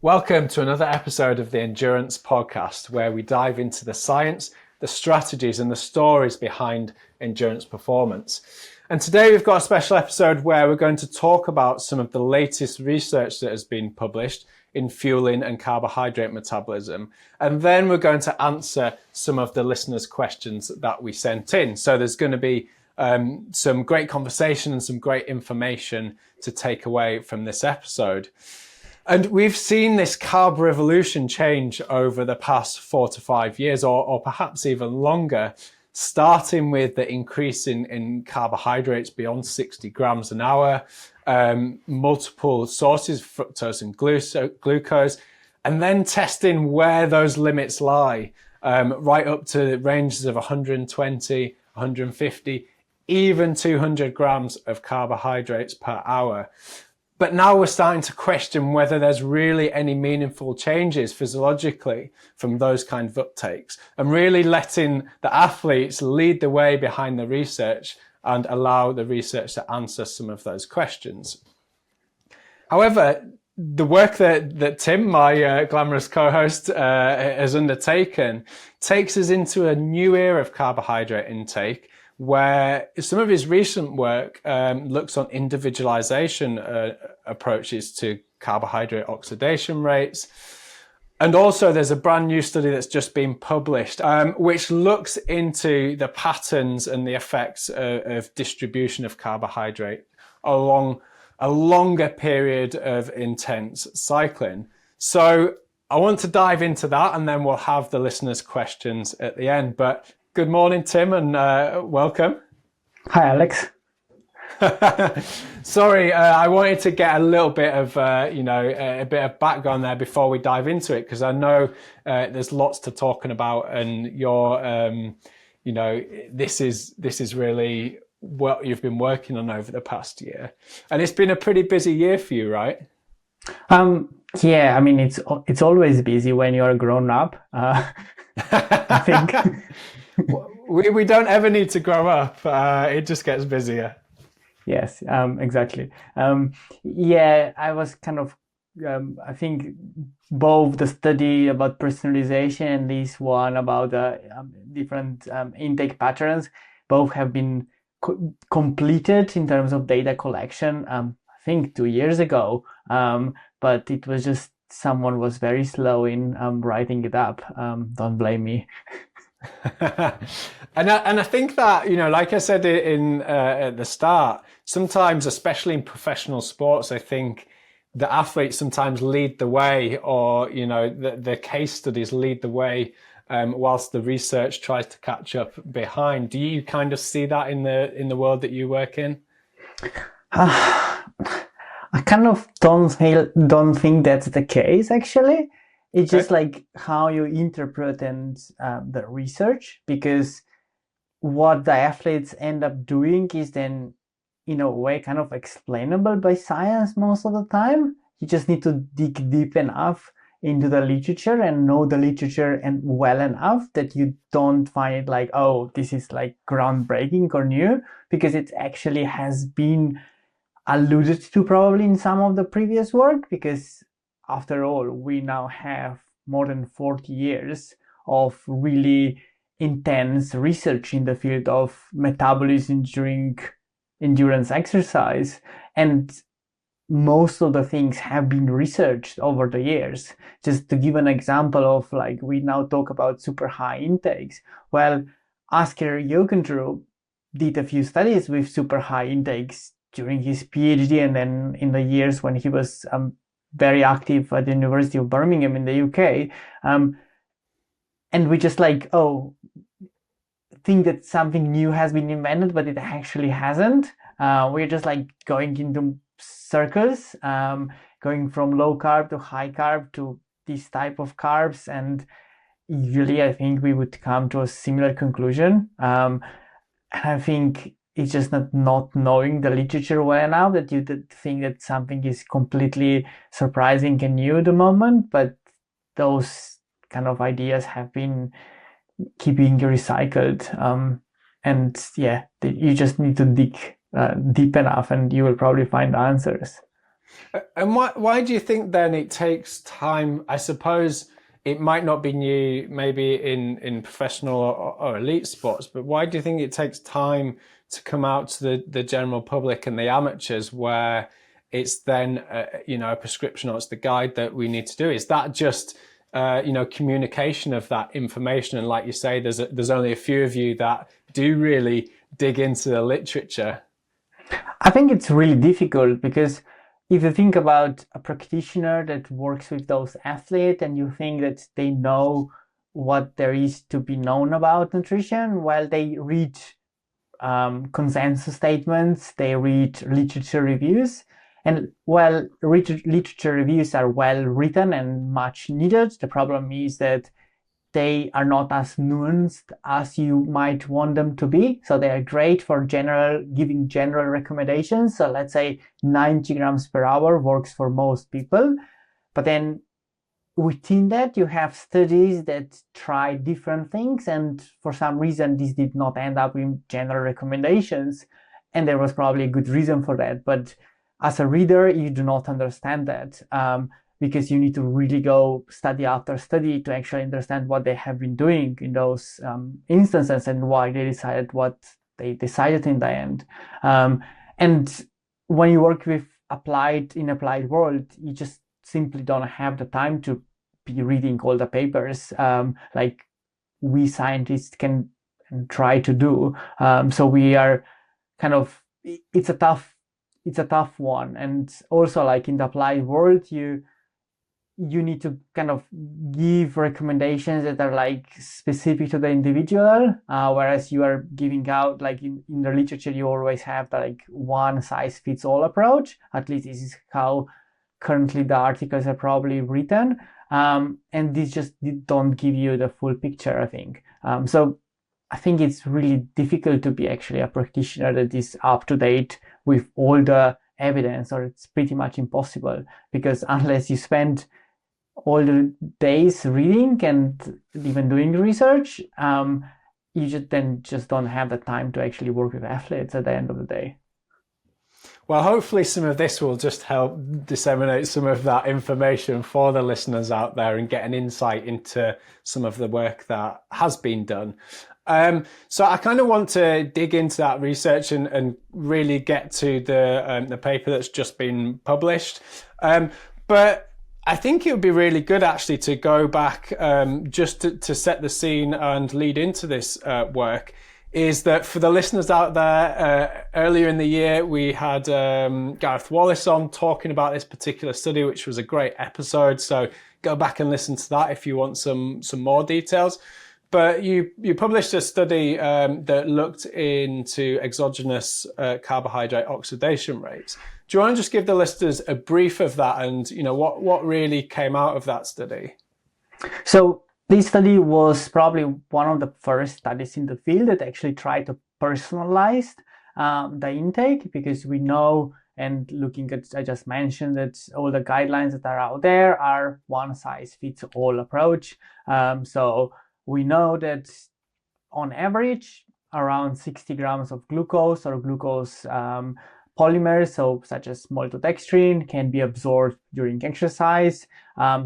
Welcome to another episode of the NDURANZ Podcast, where we dive into the science, the strategies and the stories behind endurance performance. And today we've got a special episode where we're going to talk about some of the latest research that has been published in fueling and carbohydrate metabolism. And then we're going to answer some of the listeners' questions that we sent in. So there's going to be some great conversation and some great information to take away from this episode. And we've seen this carb revolution change over the past 4 to 5 years, or perhaps even longer, starting with the increase in carbohydrates beyond 60 grams an hour, multiple sources, fructose and glucose, and then testing where those limits lie, right up to ranges of 120, 150, even 200 grams of carbohydrates per hour. But now we're starting to question whether there's really any meaningful changes physiologically from those kind of uptakes, and really letting the athletes lead the way behind the research and allow the research to answer some of those questions. However, the work that Tim, my glamorous co-host, has undertaken takes us into a new era of carbohydrate intake, where some of his recent work looks on individualization approaches to carbohydrate oxidation rates. And also there's a brand new study that's just been published, which looks into the patterns and the effects of distribution of carbohydrate along a longer period of intense cycling. So I want to dive into that, and then we'll have the listeners' questions at the end. But good morning, Tim, and welcome. Hi, Alex. Sorry, I wanted to get a little bit of, a bit of background there before we dive into it, because I know there's lots to talking about, and you're, this is really what you've been working on over the past year, and it's been a pretty busy year for you, right? Yeah, I mean, it's always busy when you're a grown up. I think. We don't ever need to grow up. It just gets busier. Yes, exactly. Yeah, I was kind of, I think both the study about personalization and this one about different intake patterns, both have been completed in terms of data collection, I think 2 years ago. But it was just someone was very slow in writing it up. Don't blame me. And I think that, like I said at the start, sometimes, especially in professional sports, I think the athletes sometimes lead the way, or the case studies lead the way, whilst the research tries to catch up behind. Do you kind of see that in the world that you work in? I kind of don't think that's the case, actually. It's just like how you interpret the research, because what the athletes end up doing is then, in a way, kind of explainable by science most of the time. You just need to dig deep enough into the literature and know the literature and well enough that you don't find it like, oh, this is like groundbreaking or new, because it actually has been alluded to probably in some of the previous work, because after all, we now have more than 40 years of really intense research in the field of metabolism during endurance exercise. And most of the things have been researched over the years. Just to give an example of, like, we now talk about super high intakes. Well, Asker Jokendrup did a few studies with super high intakes during his PhD, and then in the years when he was very active at the University of Birmingham in the UK. And we just think that something new has been invented, but it actually hasn't. We're just going into circles, going from low carb to high carb to this type of carbs. And usually I think we would come to a similar conclusion. And I think it's just not knowing the literature well enough that you think that something is completely surprising and new at the moment. But those kind of ideas have been keeping recycled. And yeah, you just need to dig deep enough and you will probably find answers. And why do you think then it takes time? I suppose it might not be new, maybe in professional or elite sports, but why do you think it takes time to come out to the general public and the amateurs where it's then, a prescription or it's the guide that we need to do? Is that just, communication of that information? And like you say, there's only a few of you that do really dig into the literature. I think it's really difficult because if you think about a practitioner that works with those athletes and you think that they know what there is to be known about nutrition, while they read consensus statements, they read literature reviews, and while literature reviews are well written and much needed, the problem is that they are not as nuanced as you might want them to be. So they are great for giving general recommendations. So let's say 90 grams per hour works for most people. But then within that, you have studies that try different things. And for some reason, this did not end up in general recommendations. And there was probably a good reason for that. But as a reader, you do not understand that. Because you need to really go study after study to actually understand what they have been doing in those instances and why they decided what they decided in the end. And when you work with applied world, you just simply don't have the time to be reading all the papers like we scientists can try to do. So we are kind of, it's a tough one. And also like in the applied world, you need to kind of give recommendations that are like specific to the individual, whereas you are giving out like in the literature, you always have the like one size fits all approach. At least this is how currently the articles are probably written. And these just don't give you the full picture, I think. So I think it's really difficult to be actually a practitioner that is up to date with all the evidence, or it's pretty much impossible, because unless you spend all the days reading and even doing research, you just don't have the time to actually work with athletes at the end of the day. Well, hopefully some of this will just help disseminate some of that information for the listeners out there and get an insight into some of the work that has been done. So I kind of want to dig into that research and really get to the paper that's just been published. But I think it would be really good actually to go back just to set the scene and lead into this work, is that for the listeners out there, earlier in the year we had Gareth Wallace on talking about this particular study, which was a great episode. So go back and listen to that if you want some more details. But you published a study that looked into exogenous carbohydrate oxidation rates. Do you want to just give the listeners a brief of that and what really came out of that study? So this study was probably one of the first studies in the field that actually tried to personalize the intake, because we know, and looking at, I just mentioned that all the guidelines that are out there are one size fits all approach. So we know that on average, around 60 grams of glucose or glucose polymers, so such as maltodextrin, can be absorbed during exercise.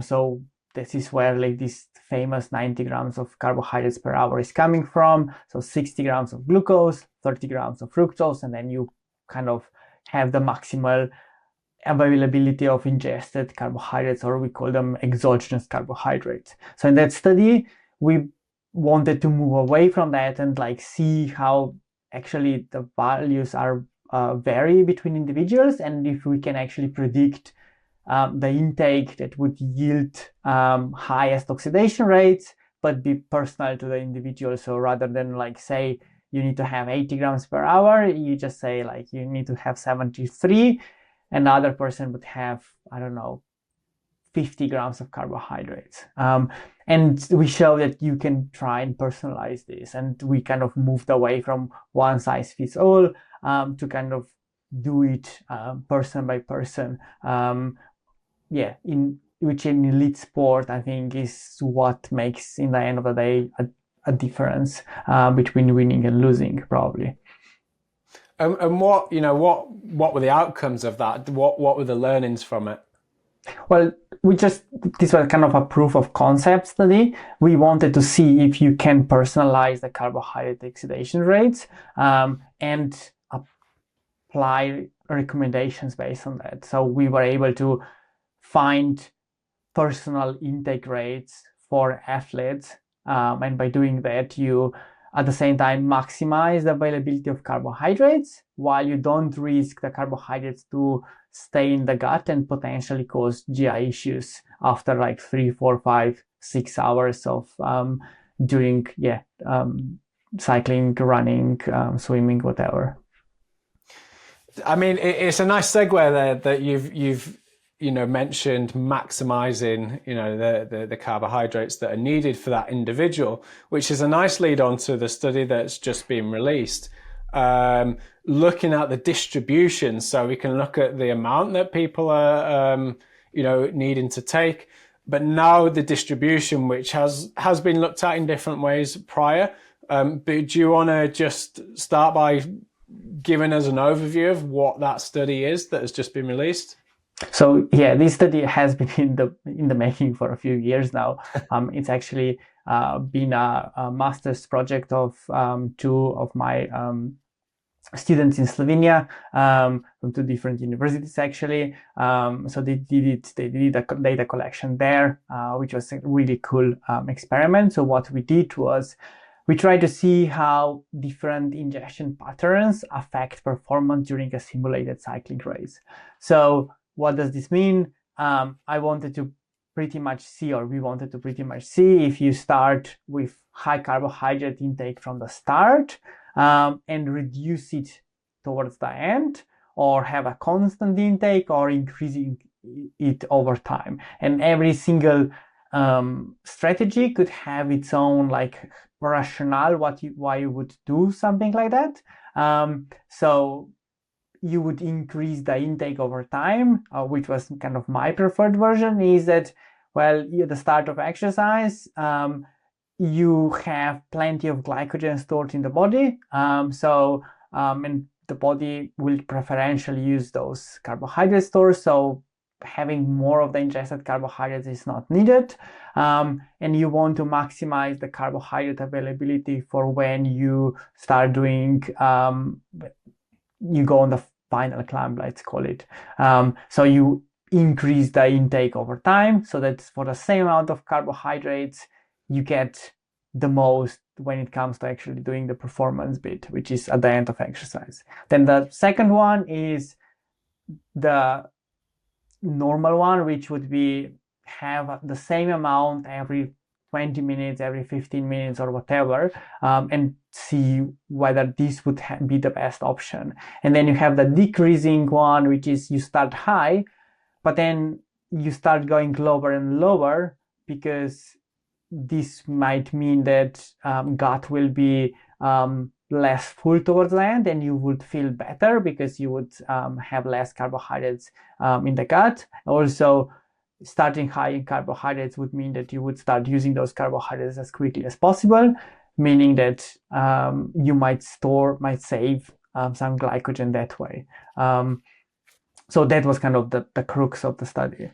So this is where like this famous 90 grams of carbohydrates per hour is coming from. So 60 grams of glucose, 30 grams of fructose, and then you kind of have the maximal availability of ingested carbohydrates, or we call them exogenous carbohydrates. So in that study, we wanted to move away from that and like see how actually the values are vary between individuals, and if we can actually predict the intake that would yield highest oxidation rates, but be personal to the individual. So rather than like say you need to have 80 grams per hour, you just say like you need to have 73, and the other person would have, I don't know, 50 grams of carbohydrates. And we show that you can try and personalize this, and we kind of moved away from one size fits all to kind of do it person by person. In elite sport, I think, is what makes, in the end of the day, a difference between winning and losing, probably. And what were the outcomes of that? What were the learnings from it? Well, this was kind of a proof of concept study. We wanted to see if you can personalize the carbohydrate oxidation rates, and apply recommendations based on that. So we were able to find personal intake rates for athletes, and by doing that, you at the same time maximize the availability of carbohydrates while you don't risk the carbohydrates to stay in the gut and potentially cause GI issues after like 3, 4, 5, 6 hours of doing cycling, running, swimming, whatever. I mean, it's a nice segue there that you've mentioned maximizing the carbohydrates that are needed for that individual, which is a nice lead on to the study that's just been released, looking at the distribution, so we can look at the amount that people are needing to take, but now the distribution, which has been looked at in different ways prior. But do you want to just start by giving us an overview of what that study is that has just been released? So yeah, this study has been in the making for a few years now. It's actually been a master's project of two of my students in Slovenia, from two different universities actually. So they did a data collection there, which was a really cool experiment. So what we did was we tried to see how different ingestion patterns affect performance during a simulated cycling race. So what does this mean? We wanted to pretty much see if you start with high carbohydrate intake from the start, and reduce it towards the end, or have a constant intake, or increasing it over time. And every single strategy could have its own like rationale why you would do something like that. So you would increase the intake over time, which was kind of my preferred version, is that, well, at the start of exercise, you have plenty of glycogen stored in the body. And the body will preferentially use those carbohydrate stores. So having more of the ingested carbohydrates is not needed. And you want to maximize the carbohydrate availability for when you start doing, you go on the final climb, let's call it. So you increase the intake over time, so that for the same amount of carbohydrates, you get the most when it comes to actually doing the performance bit, which is at the end of exercise. Then the second one is the normal one, which would be have the same amount every 20 minutes, every 15 minutes or whatever, and see whether this would be the best option. And then you have the decreasing one, which is you start high, but then you start going lower and lower, because this might mean that gut will be less full towards the end, and you would feel better because you would have less carbohydrates in the gut. Also, starting high in carbohydrates would mean that you would start using those carbohydrates as quickly as possible, meaning that you might save some glycogen that way. So that was kind of the crux of the study.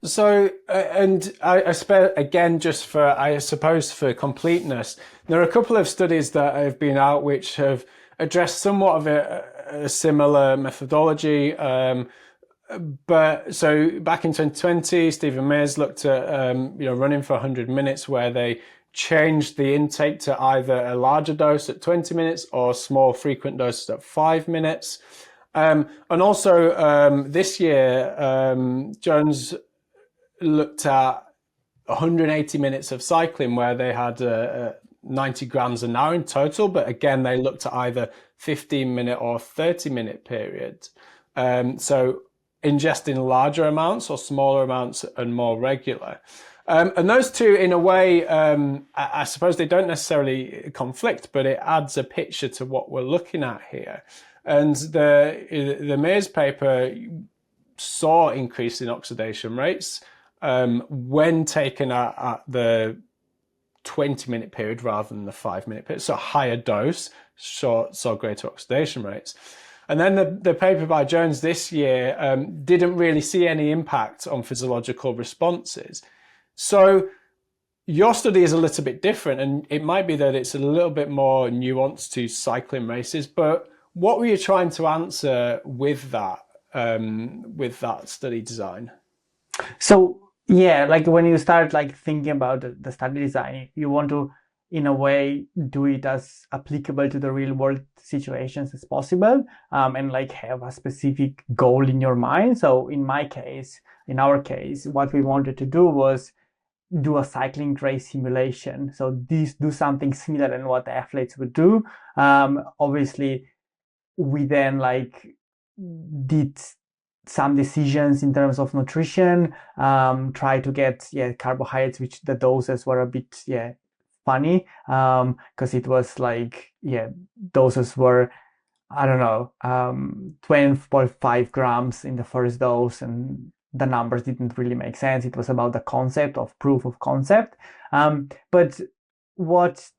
So, and I suppose, again, just for completeness, there are a couple of studies that have been out which have addressed somewhat of a similar methodology. But so back in 2020, Stephen Mears looked at, running for 100 minutes, where they changed the intake to either a larger dose at 20 minutes or small frequent doses at 5 minutes. And also this year, Jones looked at 180 minutes of cycling, where they had 90 grams an hour in total. But again, they looked at either 15-minute or 30-minute periods. So ingesting larger amounts or smaller amounts and more regular. And those two, in a way, I suppose they don't necessarily conflict, but it adds a picture to what we're looking at here. And the Mears paper saw increase in oxidation rates when taken at the 20-minute period rather than the 5-minute period. So higher dose saw greater oxidation rates. And then the paper by Jones this year didn't really see any impact on physiological responses. So your study is a little bit different, and it might be that it's a little bit more nuanced to cycling races, but what were you trying to answer with that study design? So yeah, like when you start like thinking about the study design, you want to, in a way, do it as applicable to the real world situations as possible, and like have a specific goal in your mind. So in our case, what we wanted to do was do a cycling race simulation. So do something similar than what the athletes would do. Obviously, we then like did some decisions in terms of nutrition, try to get carbohydrates, which the doses were a bit funny, because it was like doses were, I don't know, 12.5 grams in the first dose, and the numbers didn't really make sense. It was about the concept of proof of concept. But what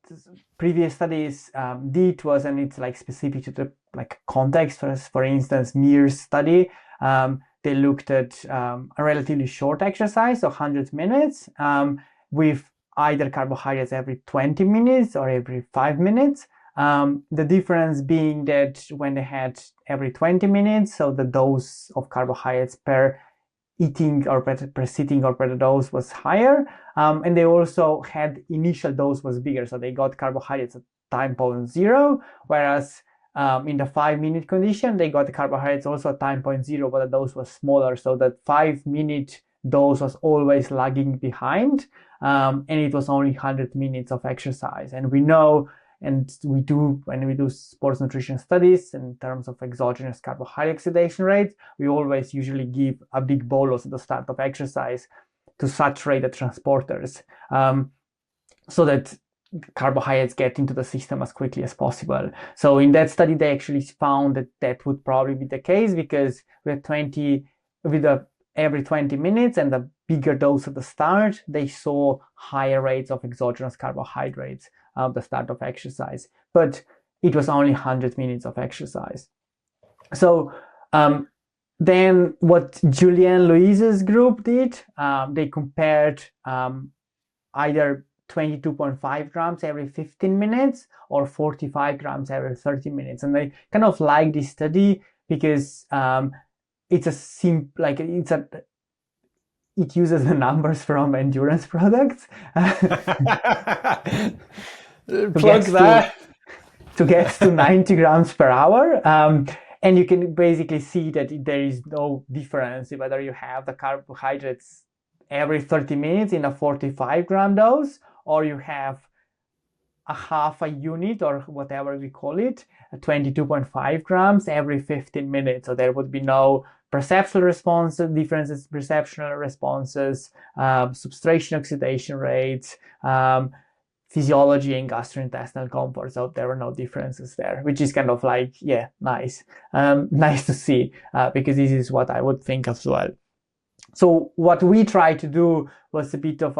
previous studies did was, and it's like specific to the like context, for instance, Mears study, they looked at a relatively short exercise, so 100 minutes, with either carbohydrates every 20 minutes or every 5 minutes. The difference being that when they had every 20 minutes, so the dose of carbohydrates per eating or per sitting or per dose was higher, and they also had initial dose was bigger, so they got carbohydrates at time point 0, whereas in the 5-minute condition they got the carbohydrates also at time point 0, but the dose was smaller, so that 5-minute dose was always lagging behind, and it was only 100 minutes of exercise. And we know, and we do, when we do sports nutrition studies in terms of exogenous carbohydrate oxidation rates, we always usually give a big bolus at the start of exercise to saturate the transporters, so that carbohydrates get into the system as quickly as possible. So in that study, they actually found that that would probably be the case, because every 20 minutes and the bigger dose at the start, they saw higher rates of exogenous carbohydrates at the start of exercise, but it was only 100 minutes of exercise. So then what Julien Louise's group did, they compared either 22.5 grams every 15 minutes or 45 grams every 30 minutes. And I kind of like this study because it uses the numbers from endurance products. Plug that. To get to 90 grams per hour. And you can basically see that there is no difference whether you have the carbohydrates every 30 minutes in a 45 gram dose, or you have a half a unit, or whatever we call it, 22.5 grams every 15 minutes. So there would be no perceptual responses, differences, perceptual responses, substraction oxidation rates, physiology and gastrointestinal comfort. So there were no differences there, which is kind of like, nice. Nice to see, because this is what I would think as well. So what we tried to do was a bit of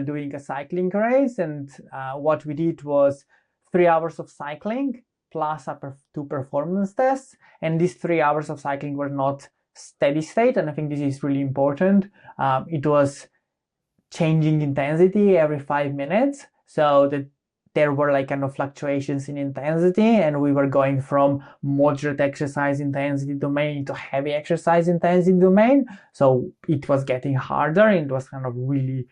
doing a cycling race, and what we did was 3 hours of cycling plus 2 performance tests, and these 3 hours of cycling were not steady state, and I think this is really important. It was changing intensity every 5 minutes, so that there were like kind of fluctuations in intensity, and we were going from moderate exercise intensity domain to heavy exercise intensity domain. So it was getting harder, and it was kind of really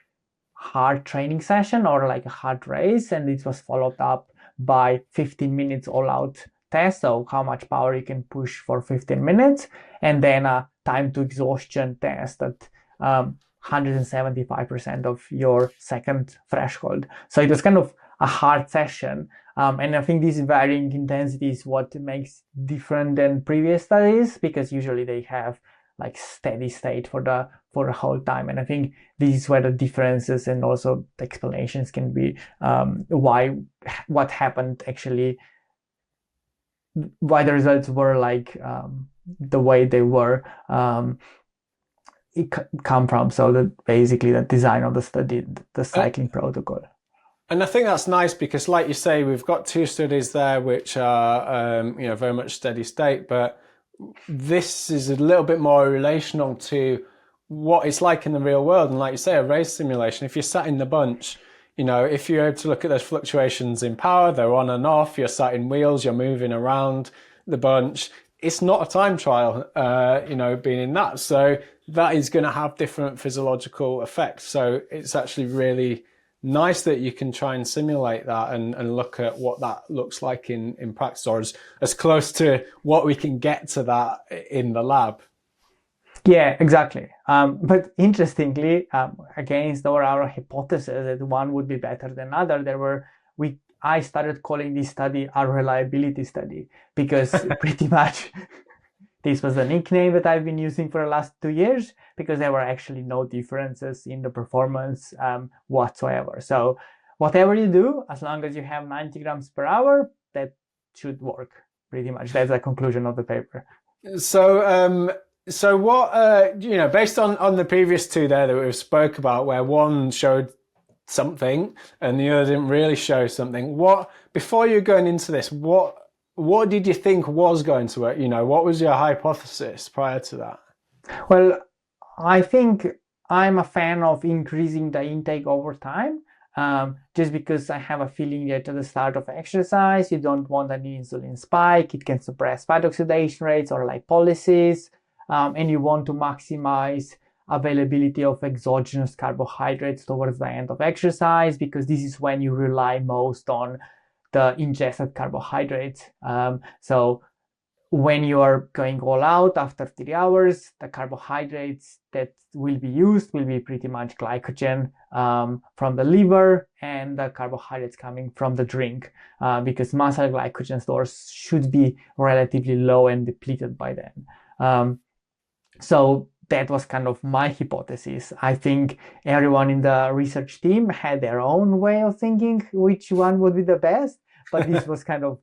hard training session or like a hard race, and it was followed up by 15 minutes all out test, so how much power you can push for 15 minutes, and then a time to exhaustion test at 175% of your second threshold. So it was kind of a hard session, and I think this varying intensity is what makes different than previous studies, because usually they have like steady state for the whole time, and I think this is where the differences and also the explanations can be, what happened actually, why the results were like the way they were. It come from, so that basically the design of the study, the cycling protocol. And I think that's nice because, like you say, we've got two studies there which are, very much steady state, but this is a little bit more relational to what it's like in the real world. And like you say, a race simulation, if you're sat in the bunch, if you're able to look at those fluctuations in power, they're on and off, you're sat in wheels, you're moving around the bunch. It's not a time trial, being in that. So that is going to have different physiological effects. So it's actually really nice that you can try and simulate that and look at what that looks like in practice, or as close to what we can get to that in the lab. Yeah, exactly. But interestingly, against our hypothesis that one would be better than other, I started calling this study a reliability study because pretty much this was the nickname that I've been using for the last 2 years, because there were actually no differences in the performance whatsoever. So whatever you do, as long as you have 90 grams per hour, that should work pretty much. That's the conclusion of the paper. So what, based on the previous two there that we spoke about, where one showed something and the other didn't really show something, before you're going into this, what did you think was going to work? What was your hypothesis prior to that? Well, I think I'm a fan of increasing the intake over time, just because I have a feeling that at the start of exercise, you don't want an insulin spike. It can suppress fat oxidation rates or lipolysis, and you want to maximize availability of exogenous carbohydrates towards the end of exercise, because this is when you rely most on the ingested carbohydrates. So when you are going all out after 3 hours, the carbohydrates that will be used will be pretty much glycogen from the liver and the carbohydrates coming from the drink, because muscle glycogen stores should be relatively low and depleted by then. So that was kind of my hypothesis. I think everyone in the research team had their own way of thinking which one would be the best, but this was kind of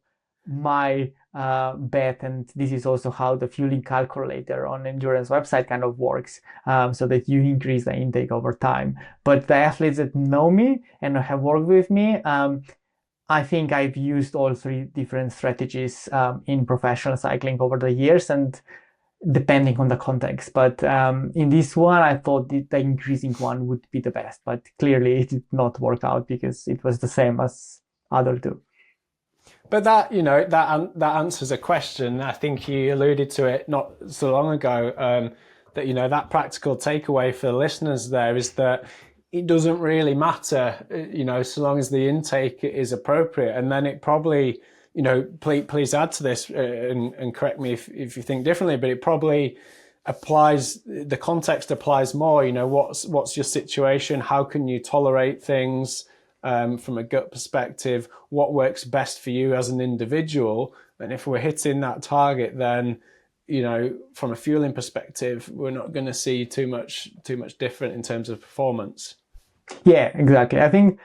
my bet, and this is also how the fueling calculator on NDURANZ website kind of works, so that you increase the intake over time. But the athletes that know me and have worked with me, I think I've used all three different strategies in professional cycling over the years, and depending on the context. But in this one, I thought the increasing one would be the best, but clearly it did not work out because it was the same as other two. But that answers a question. I think you alluded to it not so long ago, that practical takeaway for the listeners there is that it doesn't really matter, so long as the intake is appropriate. And then it probably, please add to this and correct me if you think differently, but it probably applies, the context applies more, what's your situation? How can you tolerate things? From a gut perspective, what works best for you as an individual, and if we're hitting that target, then from a fueling perspective, we're not going to see too much different in terms of performance. Yeah, exactly. I think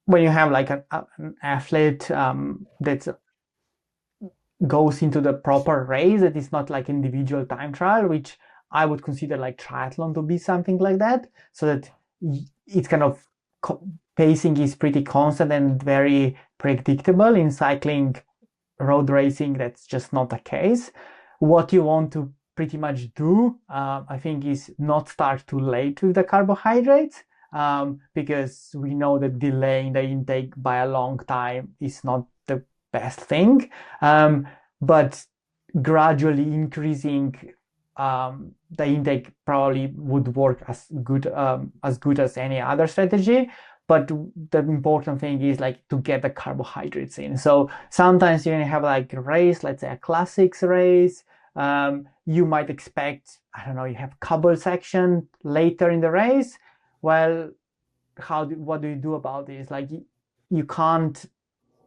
when you have like an athlete that goes into the proper race, that is not like individual time trial, which I would consider like triathlon to be something like that, so that it's kind of pacing is pretty constant and very predictable. In cycling, road racing, that's just not the case. What you want to pretty much do, I think, is not start too late with the carbohydrates, because we know that delaying the intake by a long time is not the best thing. But gradually increasing the intake probably would work as good as any other strategy. But the important thing is like to get the carbohydrates in. So sometimes you have like a race, let's say a classics race. You might expect, you have cobble section later in the race. Well, what do you do about this? Like you can't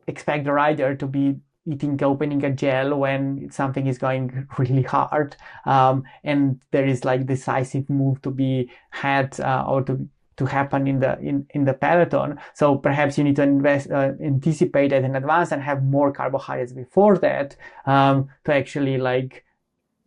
expect the rider to be opening a gel when something is going really hard, and there is like decisive move to be had or to happen in the peloton. So perhaps you need to anticipate that in advance and have more carbohydrates before that, to actually like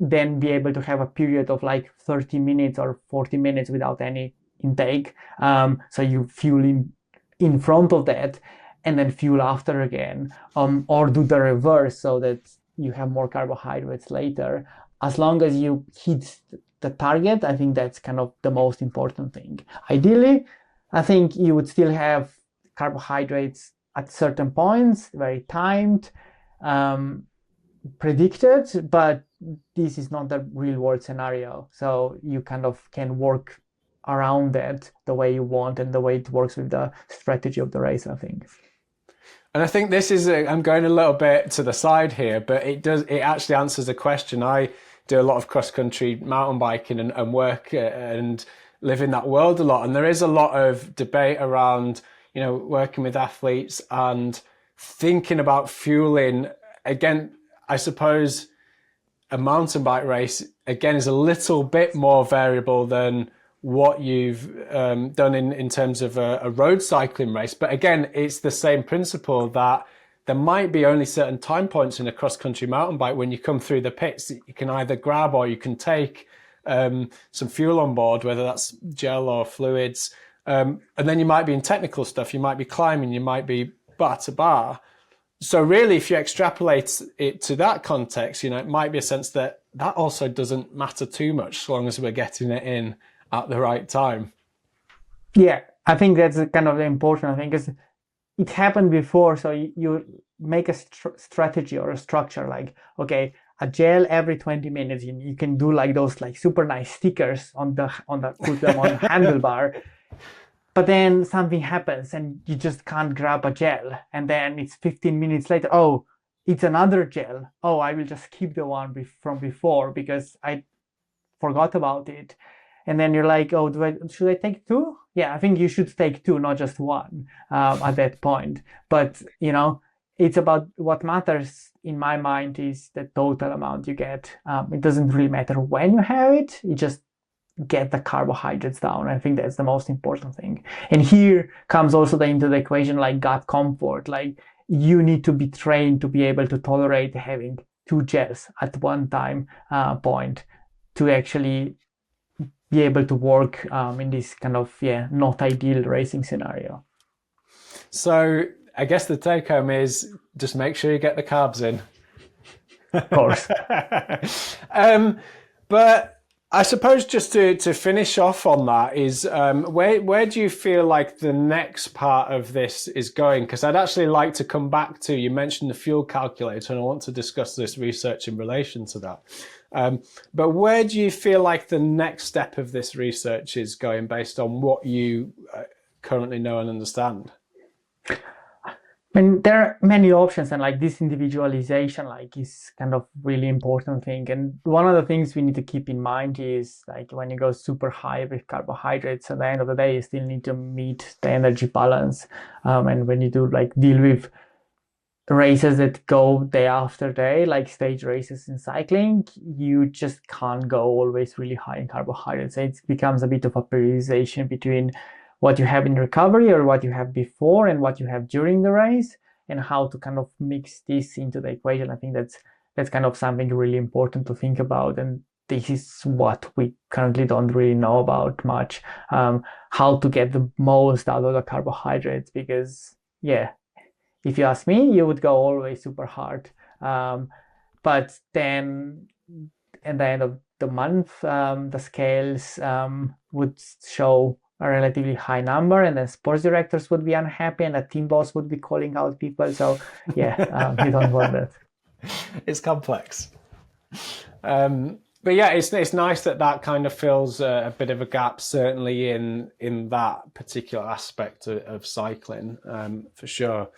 then be able to have a period of like 30 minutes or 40 minutes without any intake. So you fueling in front of that and then fuel after again, or do the reverse so that you have more carbohydrates later. As long as you hit the target, I think that's kind of the most important thing. Ideally, I think you would still have carbohydrates at certain points, very timed, predicted, but this is not the real world scenario. So you kind of can work around that the way you want and the way it works with the strategy of the race, I think. And I think this is, I'm going a little bit to the side here, but it actually answers the question. I do a lot of cross-country mountain biking and work and live in that world a lot. And there is a lot of debate around, working with athletes and thinking about fueling. Again, I suppose a mountain bike race, again, is a little bit more variable than what you've done in terms of a road cycling race. But again, it's the same principle that there might be only certain time points in a cross-country mountain bike when you come through the pits that you can either grab or you can take some fuel on board, whether that's gel or fluids. And then you might be in technical stuff, you might be climbing, you might be bar to bar. So really, if you extrapolate it to that context, it might be a sense that also doesn't matter too much as long as we're getting it in at the right time. Yeah, I think that's kind of important. I think because it happened before, so you make a strategy or a structure like, okay, a gel every 20 minutes. You can do like those like super nice stickers on the put them on handlebar. But then something happens and you just can't grab a gel, and then it's 15 minutes later. Oh, it's another gel. Oh, I will just keep the one from before because I forgot about it. And then you're like, oh, should I take two? Yeah, I think you should take two, not just one at that point. But, it's about what matters in my mind is the total amount you get. It doesn't really matter when you have it. You just get the carbohydrates down. I think that's the most important thing. And here comes also into the equation like gut comfort. Like you need to be trained to be able to tolerate having two gels at one time point to actually be able to work in this kind of not ideal racing scenario. So I guess the take home is just make sure you get the carbs in. Of course. But I suppose just to finish off on that is where do you feel like the next part of this is going? Because I'd actually like to come back to, you mentioned the fuel calculator, and I want to discuss this research in relation to that. But where do you feel like the next step of this research is going based on what you currently know and understand? I mean, there are many options, and like this individualization is kind of really important thing. And one of the things we need to keep in mind is like when you go super high with carbohydrates, at the end of the day, you still need to meet the energy balance. And when you do deal with races that go day after day, like stage races in cycling, you just can't go always really high in carbohydrates. It becomes a bit of a periodization between what you have in recovery or what you have before and what you have during the race, and how to kind of mix this into the equation. I think that's kind of something really important to think about. And this is what we currently don't really know about much, how to get the most out of the carbohydrates, because if you ask me, you would go always super hard. But then at the end of the month, the scales would show a relatively high number, and then sports directors would be unhappy and a team boss would be calling out people. So you don't want that. It's complex. But it's nice that kind of fills a bit of a gap, certainly in that particular aspect of cycling, for sure.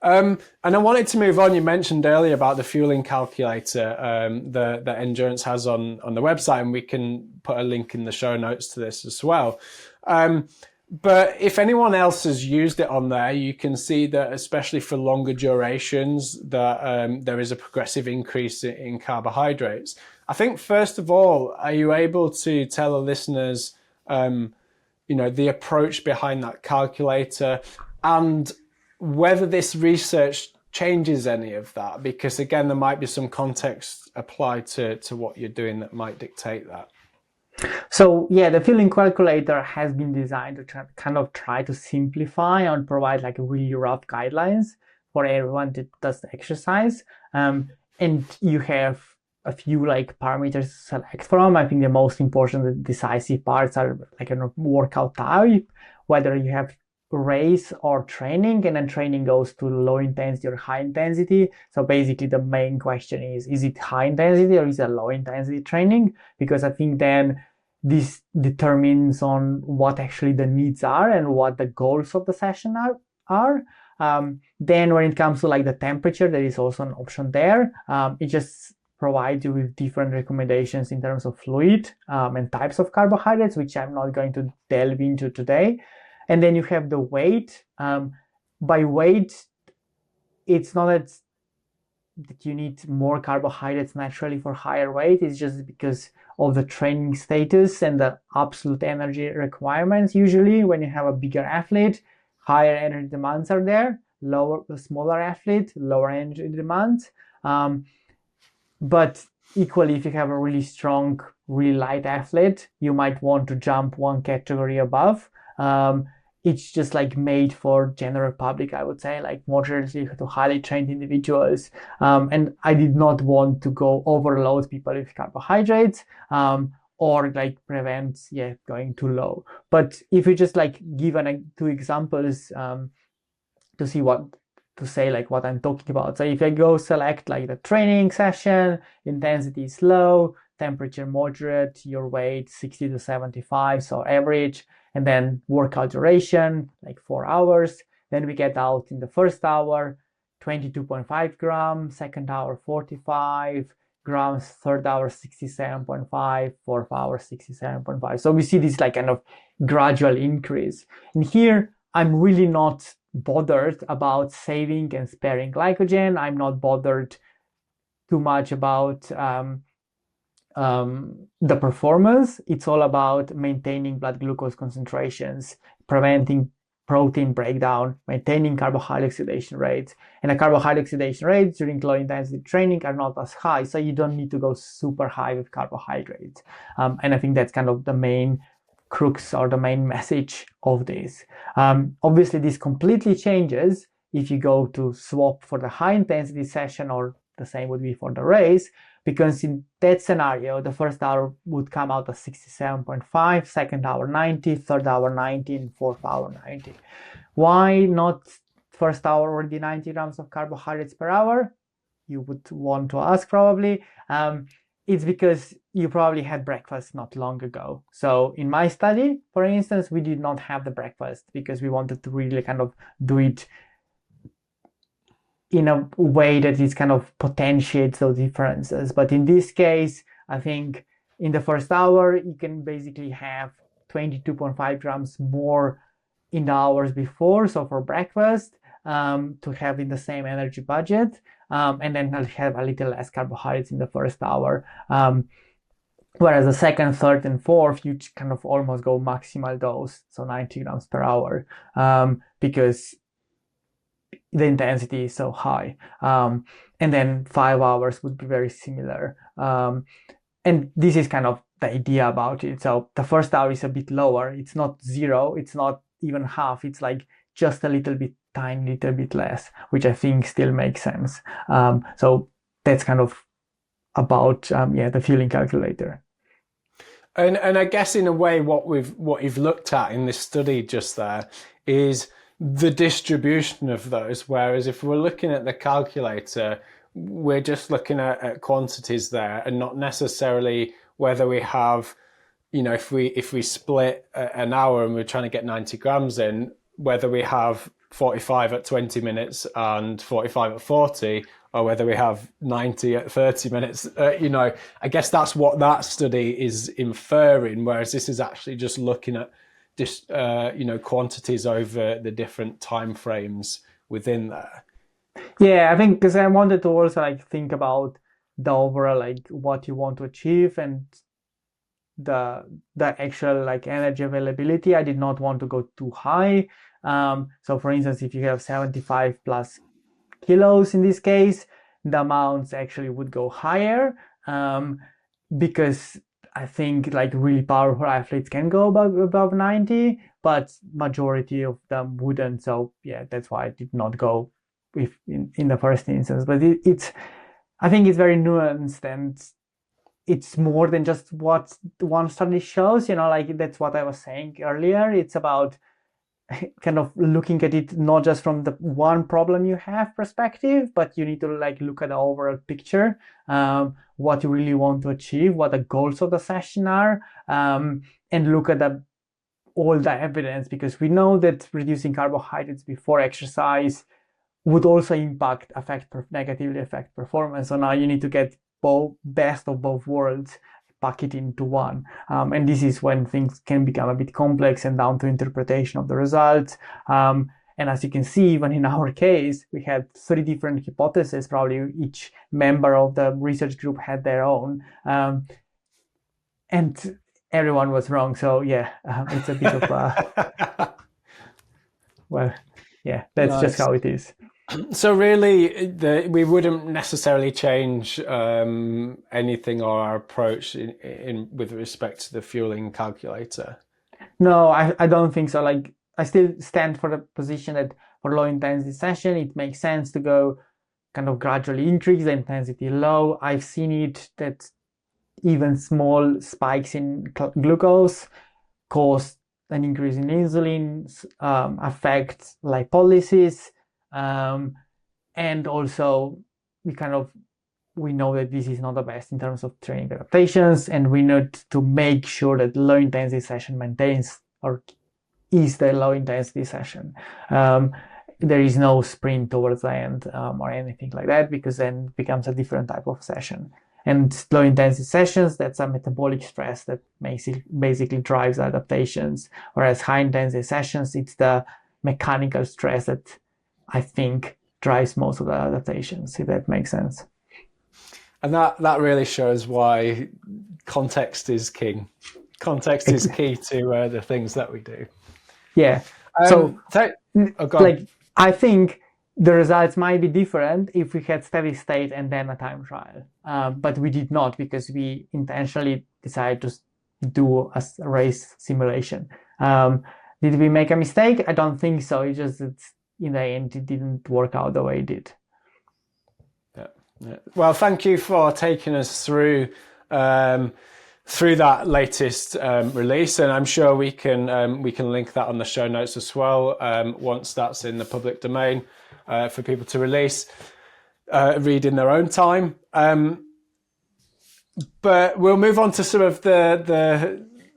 And I wanted to move on. You mentioned earlier about the fueling calculator that Endurance has on the website, and we can put a link in the show notes to this as well. But if anyone else has used it on there, you can see that especially for longer durations, that there is a progressive increase in carbohydrates. I think, first of all, are you able to tell the listeners, the approach behind that calculator and whether this research changes any of that? Because again, there might be some context applied to what you're doing that might dictate that. So yeah, the fueling calculator has been designed to try to simplify and provide like really rough guidelines for everyone that does the exercise. And you have a few like parameters to select from. I think the most important, the decisive parts are like a workout type, whether you have race or training, and then training goes to low intensity or high intensity. So basically the main question is it high intensity or is it low intensity training? Because I think then this determines on what actually the needs are and what the goals of the session are. Then when it comes to like the temperature, there is also an option there. It just provides you with different recommendations in terms of fluid and types of carbohydrates, which I'm not going to delve into today. And then you have the weight. By weight, it's not that you need more carbohydrates naturally for higher weight. It's just because of the training status and the absolute energy requirements. Usually when you have a bigger athlete, higher energy demands are there. Smaller athlete, lower energy demands. But equally, if you have a really strong, really light athlete, you might want to jump one category above. It's just like made for general public, I would say, like moderately to highly trained individuals. And I did not want to go overload people with carbohydrates or like prevent going too low. But if you just like give two examples to see what to say, like what I'm talking about. So if I go select like the training session, intensity is low, temperature moderate, your weight 60 to 75, so average, and then workout duration like 4 hours. Then we get out in the first hour 22.5 grams, second hour 45 grams, third hour 67.5, fourth hour 67.5. So we see this like kind of gradual increase. And here I'm really not bothered about saving and sparing glycogen. I'm not bothered too much about the performance. It's all about maintaining blood glucose concentrations, preventing protein breakdown, maintaining carbohydrate oxidation rates. And the carbohydrate oxidation rates during low intensity training are not as high, so you don't need to go super high with carbohydrates. And I think that's kind of the main crux or the main message of this. Obviously, this completely changes if you go to swap for the high intensity session, or the same would be for the race, because in that scenario, the first hour would come out as 67.5, second hour 90, third hour 90, and fourth hour 90. Why not first hour already 90 grams of carbohydrates per hour? You would want to ask probably. It's because you probably had breakfast not long ago. So in my study, for instance, we did not have the breakfast because we wanted to really kind of do it in a way that it kind of potentiates those differences. But in this case, I think in the first hour, you can basically have 22.5 grams more in the hours before. So for breakfast, to have in the same energy budget, and then I'll have a little less carbohydrates in the first hour. Whereas the second, third, and fourth, you kind of almost go maximal dose, so 90 grams per hour, because the intensity is so high. And then 5 hours would be very similar. And this is kind of the idea about it. So the first hour is a bit lower. It's not zero. It's not even half. It's like just a little bit, tiny little bit less, which I think still makes sense. So that's kind of about the fueling calculator. And I guess in a way, what you've looked at in this study just there is the distribution of those. Whereas if we're looking at the calculator, we're just looking at quantities there, and not necessarily whether we have, if we split an hour and we're trying to get 90 grams in, whether we have 45 at 20 minutes and 45 at 40, or whether we have 90 at 30 minutes. I guess that's what that study is inferring, whereas this is actually just looking at just quantities over the different time frames within there. Yeah, I think because I wanted to also think about the overall what you want to achieve and the actual energy availability. I did not want to go too high. So for instance, if you have 75 plus kilos in this case, the amounts actually would go higher, because I think like really powerful athletes can go above 90, but majority of them wouldn't. So yeah, that's why I did not go with in the first instance. But it's I think it's very nuanced, and it's more than just what one study shows. Like that's what I was saying earlier. It's about kind of looking at it not just from the one problem you have perspective, but you need to like look at the overall picture, what you really want to achieve, what the goals of the session are, and look at all the evidence, because we know that reducing carbohydrates before exercise would also negatively affect performance. So now you need to get both best of both worlds, pack it into one. And this is when things can become a bit complex and down to interpretation of the results. And as you can see, even in our case, we had 3 different hypotheses. Probably each member of the research group had their own. And everyone was wrong. So yeah, it's a bit of a, well, yeah, that's Nice. just how it is. So really, we wouldn't necessarily change anything or our approach in with respect to the fueling calculator. No, I don't think so. Like I still stand for the position that for low intensity session, it makes sense to go kind of gradually increase the intensity low. I've seen it that even small spikes in glucose cause an increase in insulin, affect lipolysis. And also we know that this is not the best in terms of training adaptations, and we need to make sure that low intensity session maintains or is the low intensity session. There is no sprint towards the end or anything like that, because then it becomes a different type of session. And low intensity sessions, that's a metabolic stress that basically drives adaptations, whereas high intensity sessions, it's the mechanical stress that I think drives most of the adaptations, if that makes sense. And that really shows why context is king. Context is key to the things that we do. Yeah. I think the results might be different if we had steady state and then a time trial. But we did not, because we intentionally decided to do a race simulation. Did we make a mistake? I don't think so. It's just that in the end, it didn't work out the way it did. Yeah. Well, thank you for taking us through that latest release, and I'm sure we can link that on the show notes as well once that's in the public domain for people to read in their own time. But we'll move on to some of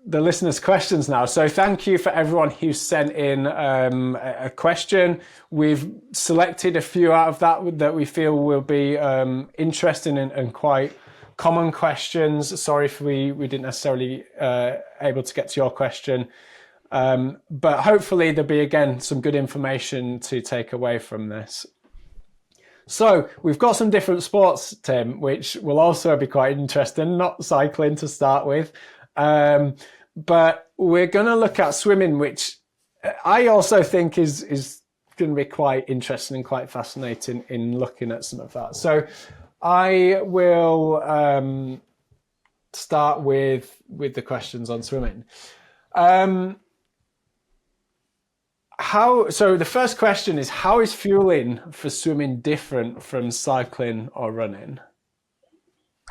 the listeners' questions now. So thank you for everyone who sent in a question. We've selected a few out of that we feel will be interesting and quite common questions. Sorry if we didn't necessarily able to get to your question. But hopefully there'll be, again, some good information to take away from this. So we've got some different sports, Tim, which will also be quite interesting, not cycling to start with. But we're going to look at swimming, which I also think is going to be quite interesting and quite fascinating in looking at some of that. So I will start with the questions on swimming. So the first question is, how is fueling for swimming different from cycling or running?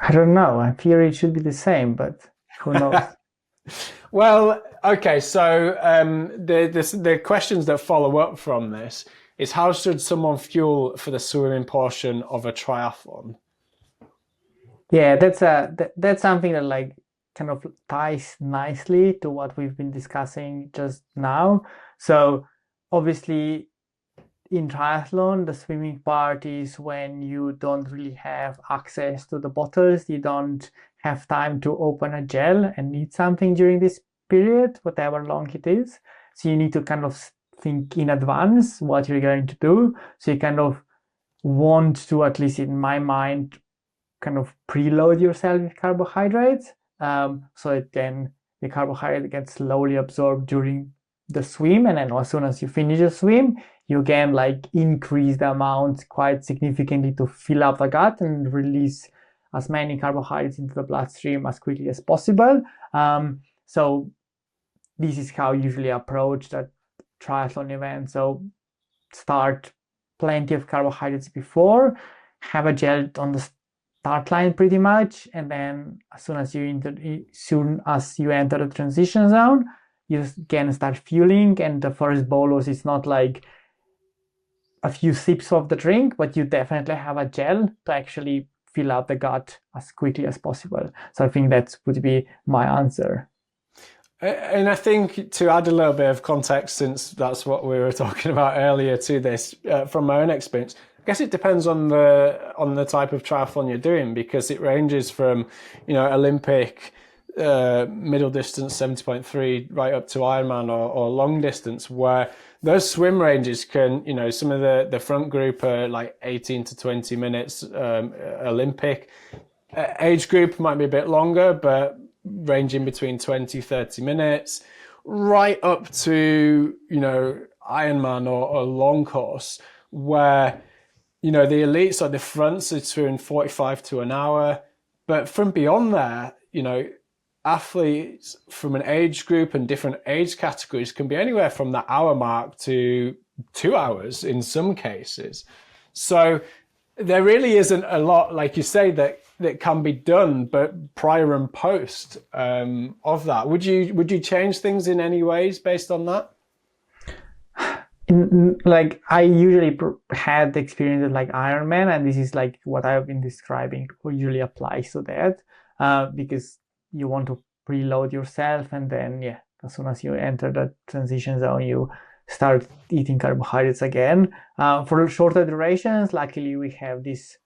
I don't know. In theory, it should be the same, but who knows? Well, okay. So the questions that follow up from this is, how should someone fuel for the swimming portion of a triathlon? Yeah, that's something that like kind of ties nicely to what we've been discussing just now. So obviously in triathlon, the swimming part is when you don't really have access to the bottles, you don't have time to open a gel and need something during this period, whatever long it is. So you need to kind of think in advance what you're going to do. So you kind of want to, at least in my mind, kind of preload yourself with carbohydrates, so that then the carbohydrate gets slowly absorbed during the swim, and then as soon as you finish the swim, you can like increase the amount quite significantly to fill up the gut and release as many carbohydrates into the bloodstream as quickly as possible. So this is how I usually approach that triathlon event. So start plenty of carbohydrates before, have a gel on the start line pretty much, and then as soon as you enter the transition zone, you can start fueling. And the first bolus is not like a few sips of the drink, but you definitely have a gel to actually fill out the gut as quickly as possible. So I think that would be my answer. And I think to add a little bit of context, since that's what we were talking about earlier to this, from my own experience, I guess it depends on the type of triathlon you're doing, because it ranges from, Olympic middle distance 70.3 right up to Ironman or long distance, where those swim ranges can, some of the front group are like 18 to 20 minutes. Olympic age group might be a bit longer, but ranging between 20, 30 minutes, right up to, Ironman or long course, where, the elites or the fronts are between 45 to an hour. But from beyond there, athletes from an age group and different age categories can be anywhere from the hour mark to 2 hours in some cases. So there really isn't a lot, like you say, that can be done, but prior and post of that. Would you change things in any ways based on that? Like I usually had the experience like Ironman, and this is like what I've been describing usually applies to that, because you want to preload yourself, and then as soon as you enter the transition zone, you start eating carbohydrates again. For shorter durations, luckily we have these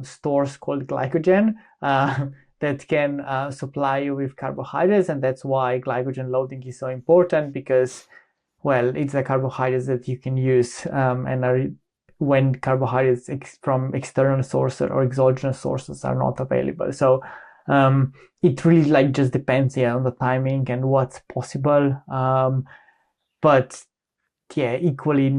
stores called glycogen that can supply you with carbohydrates, and that's why glycogen loading is so important, because it's the carbohydrates that you can use when carbohydrates from external sources or exogenous sources are not available. So it really just depends on the timing and what's possible, but equally